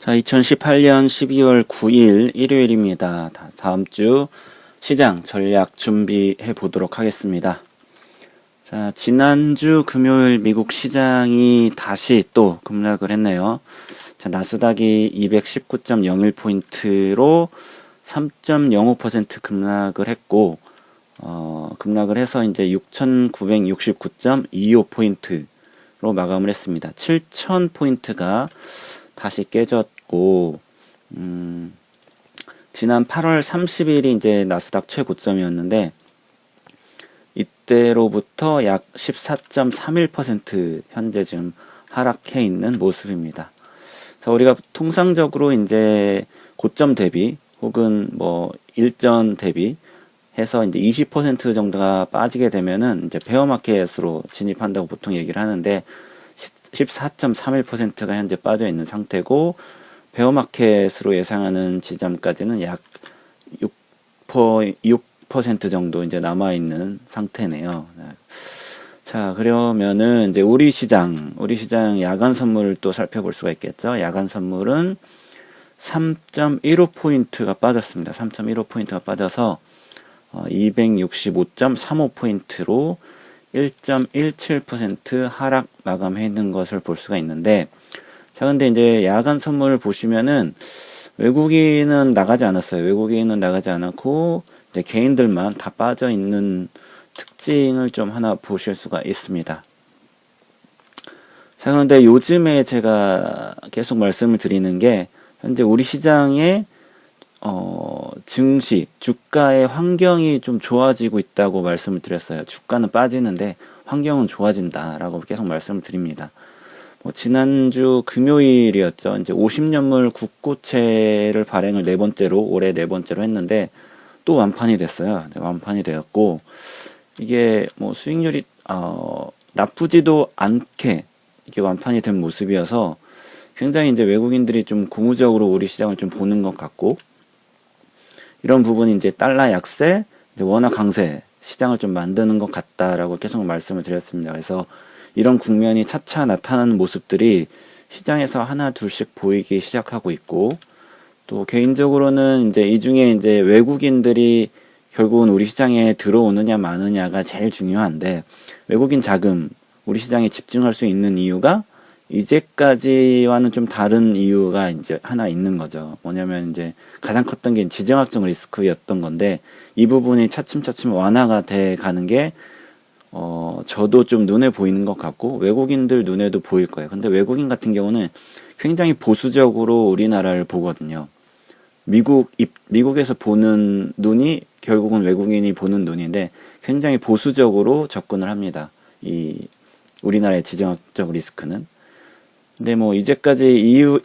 자, 2018년 12월 9일 일요일입니다. 다음 주 시장 전략 준비해 보도록 하겠습니다. 자, 지난주 금요일 미국 시장이 다시 또 급락을 했네요. 자, 나스닥이 219.01포인트로 3.05% 급락을 했고, 급락을 해서 이제 6,969.25포인트로 마감을 했습니다. 7,000포인트가 다시 깨졌고, 지난 8월 30일이 이제 나스닥 최고점이었는데, 이때로부터 약 14.31% 현재 지금 하락해 있는 모습입니다. 자, 우리가 통상적으로 이제 고점 대비 혹은 뭐 일전 대비 해서 이제 20% 정도가 빠지게 되면은 이제 베어마켓으로 진입한다고 보통 얘기를 하는데, 14.31%가 현재 빠져 있는 상태고, 베어마켓으로 예상하는 지점까지는 약 6% 정도 이제 남아 있는 상태네요. 자, 그러면은 이제 우리 시장 야간 선물을 또 살펴볼 수가 있겠죠. 야간 선물은 3.15포인트가 빠졌습니다. 3.15포인트가 빠져서 265.35포인트로 1.17% 하락 마감해 있는 것을 볼 수가 있는데, 자, 근데 이제 야간 선물을 보시면은 외국인은 나가지 않았어요. 외국인은 나가지 않았고, 이제 개인들만 다 빠져 있는 특징을 좀 하나 보실 수가 있습니다. 자, 그런데 요즘에 제가 계속 말씀을 드리는 게, 현재 우리 시장의 증시, 주가의 환경이 좀 좋아지고 있다고 말씀을 드렸어요. 주가는 빠지는데 환경은 좋아진다라고 계속 말씀을 드립니다. 지난주 금요일이었죠. 이제 50년물 국고채를 발행을 올해 네 번째로 했는데 또 완판이 됐어요. 네, 완판이 되었고, 이게 뭐 수익률이 나쁘지도 않게 이게 완판이 된 모습이어서 굉장히 이제 외국인들이 좀 고무적으로 우리 시장을 좀 보는 것 같고, 이런 부분이 이제 달러 약세, 이제 원화 강세 시장을 좀 만드는 것 같다라고 계속 말씀을 드렸습니다. 그래서 이런 국면이 차차 나타나는 모습들이 시장에서 하나 둘씩 보이기 시작하고 있고, 또 개인적으로는 이제 이 중에 이제 외국인들이 결국은 우리 시장에 들어오느냐 마느냐가 제일 중요한데, 외국인 자금 우리 시장에 집중할 수 있는 이유가 이제까지와는 좀 다른 이유가 이제 하나 있는 거죠. 뭐냐면 이제 가장 컸던 게 지정학적 리스크였던 건데, 이 부분이 차츰차츰 완화가 돼 가는 게 저도 좀 눈에 보이는 것 같고, 외국인들 눈에도 보일 거예요. 근데 외국인 같은 경우는 굉장히 보수적으로 우리나라를 보거든요. 미국에서 보는 눈이 결국은 외국인이 보는 눈인데, 굉장히 보수적으로 접근을 합니다. 우리나라의 지정학적 리스크는. 근데 뭐 이제까지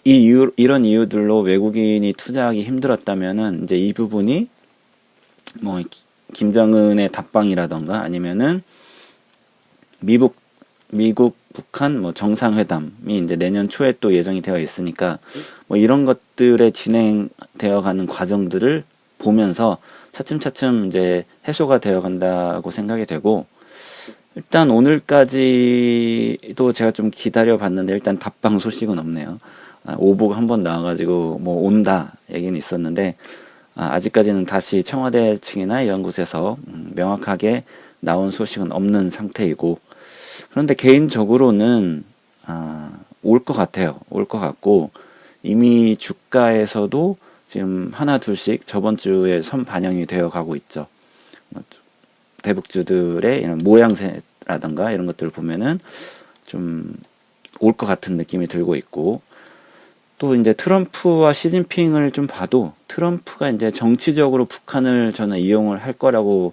이런 이유들로 외국인이 투자하기 힘들었다면은 이제 이 부분이 뭐 김정은의 답방이라던가 아니면은 미국 북한 뭐 정상회담이 이제 내년 초에 또 예정이 되어 있으니까, 뭐 이런 것들에 진행되어 가는 과정들을 보면서 차츰차츰 이제 해소가 되어 간다고 생각이 되고, 일단 오늘까지도 제가 좀 기다려 봤는데 일단 답방 소식은 없네요. 오보가 한번 나와가지고 뭐 온다 얘기는 있었는데, 아직까지는 다시 청와대 측이나 이런 곳에서 명확하게 나온 소식은 없는 상태이고, 그런데 개인적으로는 올 것 같아요. 올 것 같고, 이미 주가에서도 지금 하나 둘씩 저번 주에 선 반영이 되어 가고 있죠. 대북주들의 이런 모양새라든가 이런 것들을 보면은 좀 올 것 같은 느낌이 들고 있고, 또 이제 트럼프와 시진핑을 좀 봐도 트럼프가 이제 정치적으로 북한을 저는 이용을 할 거라고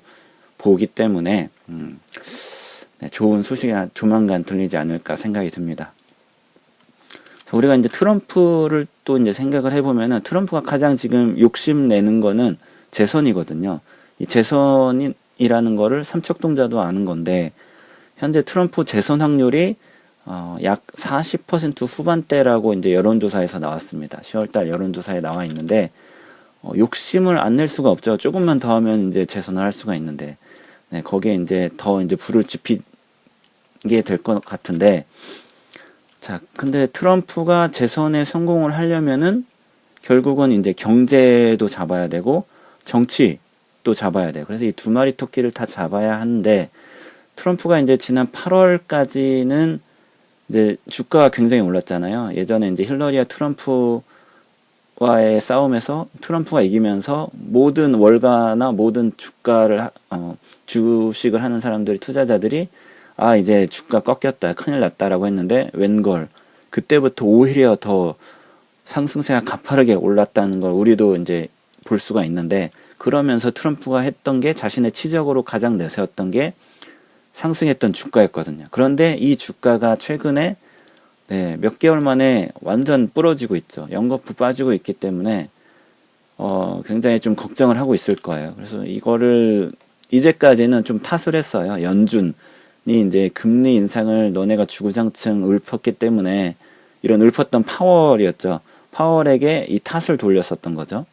보기 때문에 네, 좋은 소식이 조만간 들리지 않을까 생각이 듭니다. 우리가 이제 트럼프를 또 이제 생각을 해보면은, 트럼프가 가장 지금 욕심내는 거는 재선이거든요. 이 재선이라는 거를 삼척동자도 아는 건데, 현재 트럼프 재선 확률이 약 40% 후반대라고 이제 여론조사에서 나왔습니다. 10월달 여론조사에 나와 있는데, 욕심을 안 낼 수가 없죠. 조금만 더 하면 이제 재선을 할 수가 있는데, 네, 거기에 이제 더 이제 불을 지피게 될 것 같은데, 자, 근데 트럼프가 재선에 성공을 하려면은 결국은 이제 경제도 잡아야 되고 정치도 잡아야 돼요. 그래서 이 두 마리 토끼를 다 잡아야 하는데 트럼프가 이제 지난 8월까지는 이제 주가가 굉장히 올랐잖아요. 예전에 이제 힐러리와 트럼프와의 싸움에서 트럼프가 이기면서 모든 월가나 모든 주식을 하는 사람들이, 투자자들이 아, 이제 주가 꺾였다, 큰일 났다라고 했는데 웬걸 그때부터 오히려 더 상승세가 가파르게 올랐다는 걸 우리도 이제 볼 수가 있는데, 그러면서 트럼프가 했던 게 자신의 치적으로 가장 내세웠던 게 상승했던 주가였거든요. 그런데 이 주가가 최근에 몇 개월 만에 완전 부러지고 있죠. 연거푸 빠지고 있기 때문에 굉장히 좀 걱정을 하고 있을 거예요. 그래서 이거를 이제까지는 좀 탓을 했어요. 연준이 이제 금리 인상을 너네가 주구장창 읊었기 때문에, 이런 읊었던 파월이었죠. 파월에게 이 탓을 돌렸었던 거죠.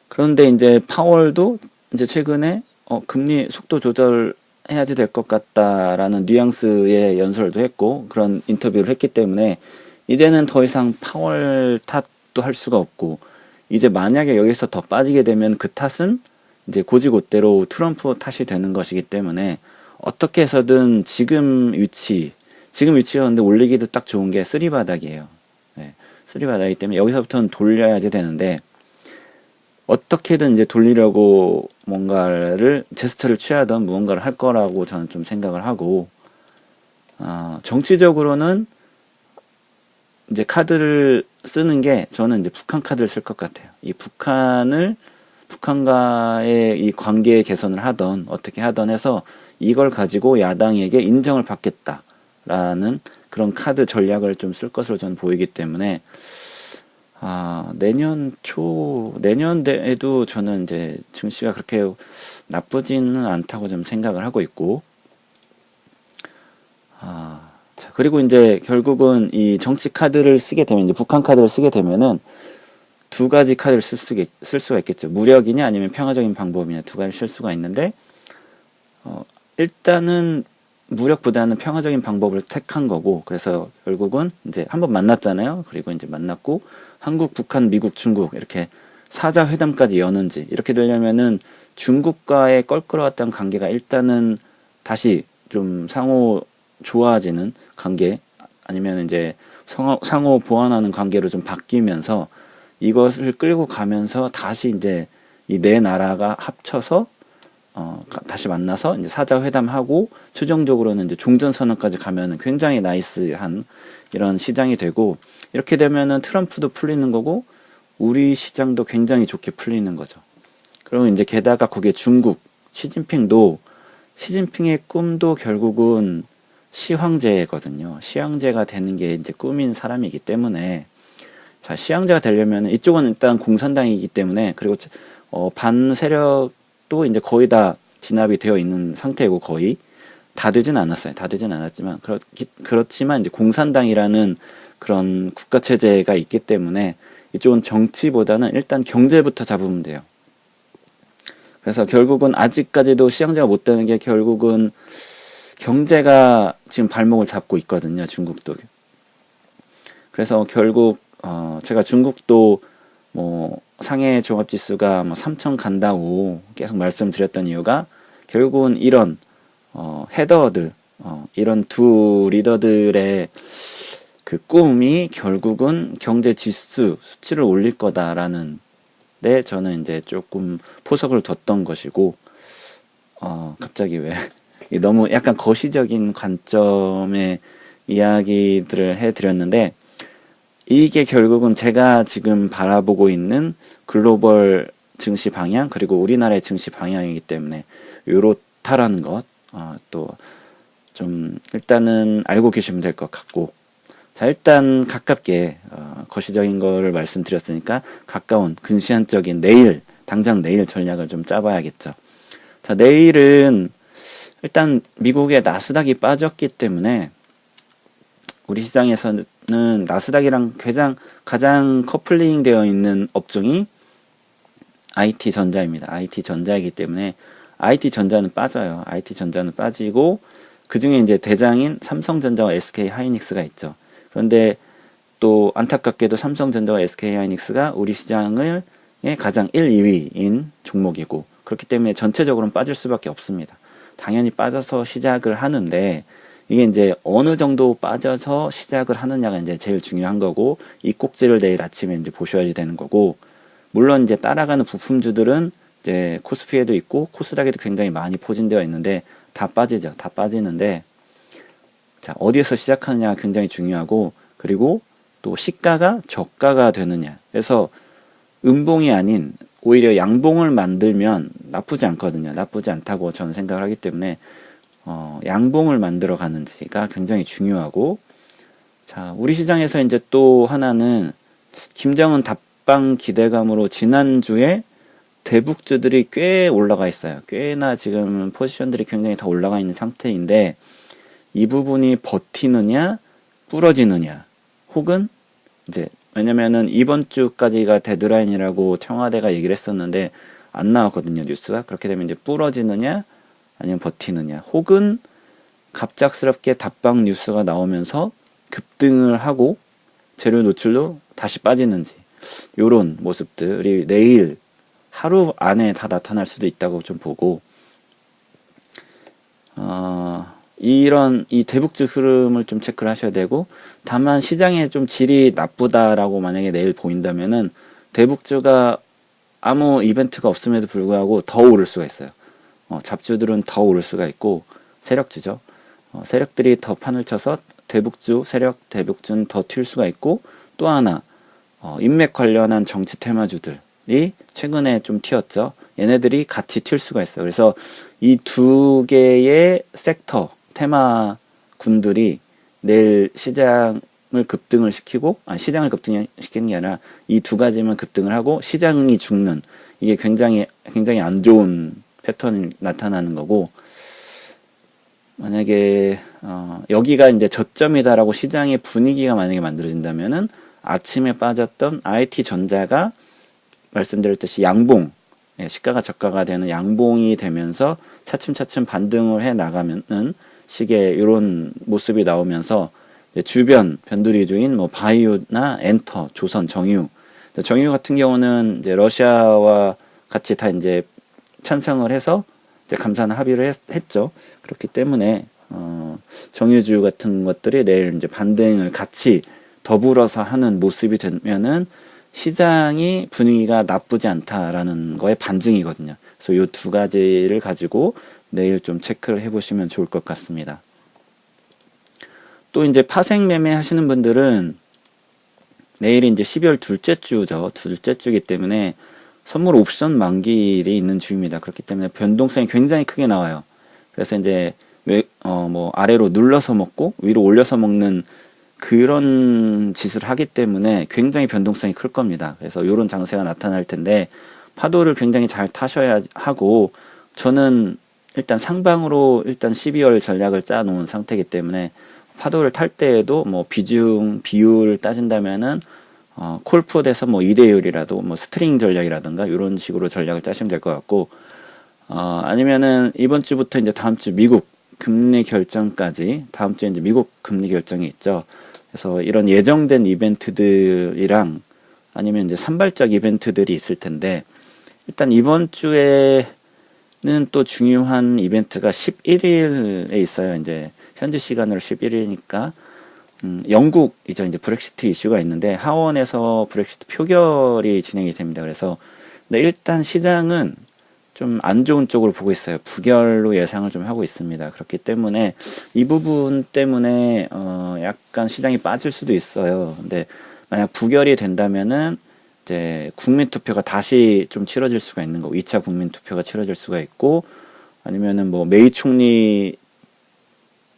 그런데 이제 파월도 이제 최근에 금리 속도 조절해야지 될 것 같다라는 뉘앙스의 연설도 했고 그런 인터뷰를 했기 때문에 이제는 더 이상 파월 탓도 할 수가 없고, 이제 만약에 여기서 더 빠지게 되면 그 탓은 이제 고지고대로 트럼프 탓이 되는 것이기 때문에 어떻게 해서든 지금 위치가 근데 올리기도 딱 좋은 게 쓰리바닥이에요. 네, 쓰리바닥이기 때문에 여기서부터는 돌려야지 되는데, 어떻게든 이제 돌리려고 뭔가를 제스처를 취하던 무언가를 할 거라고 저는 좀 생각을 하고, 정치적으로는 이제 카드를 쓰는 게, 저는 이제 북한 카드를 쓸 것 같아요. 이 북한과의 이 관계 개선을 하던 어떻게 하던 해서 이걸 가지고 야당에게 인정을 받겠다라는 그런 카드 전략을 좀 쓸 것으로 저는 보이기 때문에, 내년에도 저는 이제 증시가 그렇게 나쁘지는 않다고 좀 생각을 하고 있고, 자, 그리고 이제 결국은 이 정치 카드를 쓰게 되면, 이제 북한 카드를 쓰게 되면은 두 가지 카드를 쓸 수가 있겠죠. 무력이냐 아니면 평화적인 방법이냐, 두 가지 쓸 수가 있는데, 일단은 무력보다는 평화적인 방법을 택한 거고, 그래서 결국은 이제 한번 만났잖아요. 그리고 이제 만났고 한국, 북한, 미국, 중국 이렇게 사자 회담까지 여는지, 이렇게 되려면은 중국과의 껄끄러웠던 관계가 일단은 다시 좀 상호 좋아지는 관계, 아니면 이제 상호 보완하는 관계로 좀 바뀌면서 이것을 끌고 가면서 다시 이제 이 네 나라가 합쳐서 다시 만나서 이제 사자 회담하고 최종적으로는 이제 종전선언까지 가면은 굉장히 나이스한 이런 시장이 되고, 이렇게 되면은 트럼프도 풀리는 거고 우리 시장도 굉장히 좋게 풀리는 거죠. 그리고 이제 게다가 거기에 중국 시진핑의 꿈도 결국은 시황제거든요. 시황제가 되는 게 이제 꿈인 사람이기 때문에, 자, 시황제가 되려면 이쪽은 일단 공산당이기 때문에, 그리고 반 세력도 이제 거의 다 진압이 되어 있는 상태고, 거의 다 되진 않았어요. 다 되진 않았지만 그렇지만 이제 공산당이라는 그런 국가 체제가 있기 때문에 이쪽은 정치보다는 일단 경제부터 잡으면 돼요. 그래서 결국은 아직까지도 시황제가 못 되는 게 결국은 경제가 지금 발목을 잡고 있거든요. 중국도. 그래서 결국 제가 중국도 뭐 상해 종합지수가 뭐 3천 간다고 계속 말씀드렸던 이유가, 결국은 이런 헤더들, 이런 두 리더들의 그 꿈이 결국은 경제 지수 수치를 올릴 거다라는 데 저는 이제 조금 포석을 뒀던 것이고, 갑자기 왜 너무 약간 거시적인 관점의 이야기들을 해드렸는데, 이게 결국은 제가 지금 바라보고 있는 글로벌 증시 방향, 그리고 우리나라의 증시 방향이기 때문에 요렇다라는 것, 또 좀 일단은 알고 계시면 될 것 같고, 자, 일단 가깝게 거시적인 거를 말씀드렸으니까 가까운 근시안적인 당장 내일 전략을 좀 짜봐야겠죠. 자, 내일은 일단 미국의 나스닥이 빠졌기 때문에 우리 시장에서는 나스닥이랑 가장 커플링 되어 있는 업종이 IT전자입니다. IT전자이기 때문에 IT전자는 빠져요. IT전자는 빠지고, 그 중에 이제 대장인 삼성전자와 SK 하이닉스가 있죠. 그런데 또 안타깝게도 삼성전자와 SK 하이닉스가 우리 시장의 가장 1, 2위인 종목이고, 그렇기 때문에 전체적으로는 빠질 수밖에 없습니다. 당연히 빠져서 시작을 하는데, 이게 이제 어느 정도 빠져서 시작을 하느냐가 이제 제일 중요한 거고, 이 꼭지를 내일 아침에 이제 보셔야 되는 거고, 물론 이제 따라가는 부품주들은 이제 코스피에도 있고 코스닥에도 굉장히 많이 포진되어 있는데 다 빠지죠. 다 빠지는데, 자, 어디에서 시작하느냐가 굉장히 중요하고, 그리고 또 시가가 저가가 되느냐. 그래서 음봉이 아닌 오히려 양봉을 만들면 나쁘지 않거든요. 나쁘지 않다고 저는 생각을 하기 때문에 양봉을 만들어 가는지가 굉장히 중요하고, 자, 우리 시장에서 이제 또 하나는 김정은 답방 기대감으로 지난주에 대북주들이 꽤 올라가 있어요. 꽤나 지금 포지션들이 굉장히 다 올라가 있는 상태인데, 이 부분이 버티느냐 부러지느냐, 혹은 이제 왜냐면은 이번 주까지가 데드라인이라고 청와대가 얘기를 했었는데 안 나왔거든요, 뉴스가. 그렇게 되면 이제 부러지느냐 아니면 버티느냐, 혹은 갑작스럽게 답방 뉴스가 나오면서 급등을 하고 재료 노출로 다시 빠지는지, 요런 모습들이 내일 하루 안에 다 나타날 수도 있다고 좀 보고, 이런 이 대북주 흐름을 좀 체크를 하셔야 되고, 다만 시장에 좀 질이 나쁘다라고 만약에 내일 보인다면은 대북주가 아무 이벤트가 없음에도 불구하고 더 오를 수가 있어요. 잡주들은 더 오를 수가 있고, 세력주죠. 세력들이 더 판을 쳐서 대북주 세력, 대북주는 더 튈 수가 있고, 또 하나 인맥 관련한 정치 테마주들이 최근에 좀 튀었죠. 얘네들이 같이 튈 수가 있어요. 그래서 이 두 개의 섹터 테마군들이 내일 시장을 급등을 시키고, 시장을 급등시키는 게 아니라 이 두 가지만 급등을 하고 시장이 죽는, 이게 굉장히 안 좋은 패턴이 나타나는 거고, 만약에 여기가 이제 저점이다라고 시장의 분위기가 만약에 만들어진다면은 아침에 빠졌던 IT 전자가 말씀드렸듯이 양봉, 시가가 저가가 되는 양봉이 되면서 차츰차츰 반등을 해 나가면은 식의 이런 모습이 나오면서 주변 변두리주인 뭐 바이오나 엔터, 조선, 정유, 정유 같은 경우는 이제 러시아와 같이 다 이제 찬성을 해서 이제 감산 합의를 했죠. 그렇기 때문에 정유주 같은 것들이 내일 이제 반등을 같이 더불어서 하는 모습이 되면은 시장이 분위기가 나쁘지 않다라는 거의 반증이거든요. 그래서 이 두 가지를 가지고 내일 좀 체크를 해보시면 좋을 것 같습니다. 또 이제 파생 매매 하시는 분들은 내일이 이제 12월 둘째 주죠. 둘째 주기 때문에 선물 옵션 만기일이 있는 주입니다. 그렇기 때문에 변동성이 굉장히 크게 나와요. 그래서 이제 뭐 아래로 눌러서 먹고 위로 올려서 먹는 그런 짓을 하기 때문에 굉장히 변동성이 클 겁니다. 그래서 이런 장세가 나타날 텐데 파도를 굉장히 잘 타셔야 하고, 저는 일단 상방으로 일단 12월 전략을 짜 놓은 상태이기 때문에 파도를 탈 때에도 뭐 비율 따진다면은 콜풋에서 뭐 2대1이라도 뭐 스트링 전략이라든가 이런 식으로 전략을 짜시면 될 것 같고, 아니면은 이번 주부터 이제 다음 주 미국 금리 결정까지, 다음 주에 이제 미국 금리 결정이 있죠. 그래서 이런 예정된 이벤트들이랑 아니면 이제 산발적 이벤트들이 있을 텐데, 일단 이번 주에는 또 중요한 이벤트가 11일에 있어요. 이제 현지 시간으로 11일이니까 영국이죠. 이제 브렉시트 이슈가 있는데 하원에서 브렉시트 표결이 진행이 됩니다. 그래서 근데 일단 시장은 좀 안 좋은 쪽으로 보고 있어요. 부결로 예상을 좀 하고 있습니다. 그렇기 때문에 이 부분 때문에 약간 시장이 빠질 수도 있어요. 근데 만약 부결이 된다면은 이제 국민투표가 다시 좀 치러질 수가 있는 거고, 2차 국민투표가 치러질 수가 있고, 아니면은 뭐 메이 총리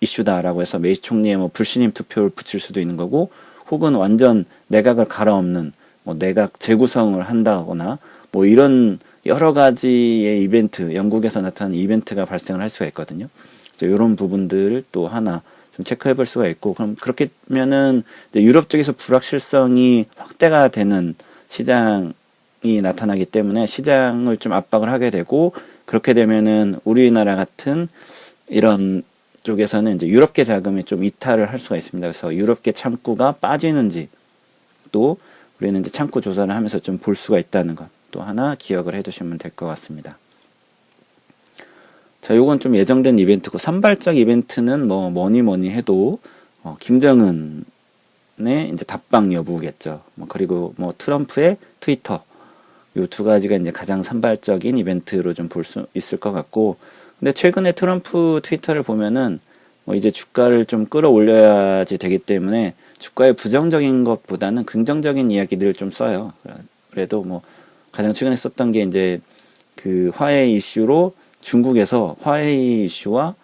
이슈다라고 해서 메이 총리의 뭐 불신임 투표를 붙일 수도 있는 거고, 혹은 완전 내각을 갈아엎는 뭐 내각 재구성을 한다거나 뭐 이런 여러 가지의 이벤트, 영국에서 나타나는 이벤트가 발생을 할 수가 있거든요. 그래서 이런 부분들을 또 하나 좀 체크해 볼 수가 있고, 그럼 그렇게 하면은 유럽 쪽에서 불확실성이 확대가 되는 시장이 나타나기 때문에 시장을 좀 압박을 하게 되고, 그렇게 되면은 우리나라 같은 이런 쪽에서는 이제 유럽계 자금이 좀 이탈을 할 수가 있습니다. 그래서 유럽계 창구가 빠지는지 또 우리는 이제 창구 조사를 하면서 좀 볼 수가 있다는 것 또 하나 기억을 해두시면 될 것 같습니다. 자, 요건 좀 예정된 이벤트고 산발적 이벤트는 뭐 뭐니 해도 김정은의 이제 답방 여부겠죠. 그리고 뭐 트럼프의 트위터 요 두 가지가 이제 가장 산발적인 이벤트로 좀 볼 수 있을 것 같고, 근데 최근에 트럼프 트위터를 보면은 뭐 이제 주가를 좀 끌어올려야지 되기 때문에 주가의 부정적인 것보다는 긍정적인 이야기들을 좀 써요. 그래도 뭐 가장 최근에 썼던 게 이제 그 화해 이슈로 중국에서 화해 이슈와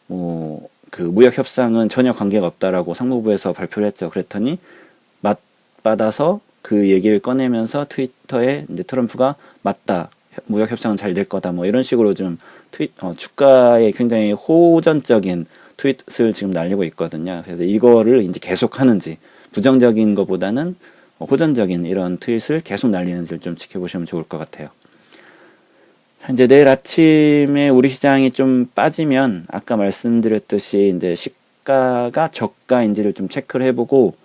뭐 그 무역 협상은 전혀 관계가 없다라고 상무부에서 발표를 했죠. 그랬더니 맞받아서 그 얘기를 꺼내면서 트위터에 이제 트럼프가 맞다, 무역 협상은 잘 될 거다, 뭐 이런 식으로 좀 주가에 굉장히 호전적인 트윗을 지금 날리고 있거든요. 그래서 이거를 이제 계속 하는지, 부정적인 것보다는 호전적인 이런 트윗을 계속 날리는지를 좀 지켜보시면 좋을 것 같아요. 이제 내일 아침에 우리 시장이 좀 빠지면 아까 말씀드렸듯이 이제 시가가 저가인지를 좀 체크를 해보고,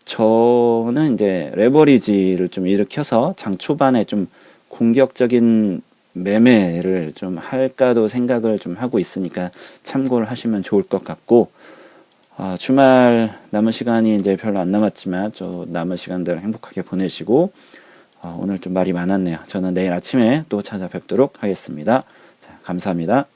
저는 이제 레버리지를 좀 일으켜서 장 초반에 좀 공격적인 매매를 좀 할까도 생각을 좀 하고 있으니까 참고를 하시면 좋을 것 같고, 주말 남은 시간이 이제 별로 안 남았지만 저 남은 시간들 행복하게 보내시고, 오늘 좀 말이 많았네요. 저는 내일 아침에 또 찾아뵙도록 하겠습니다. 자, 감사합니다.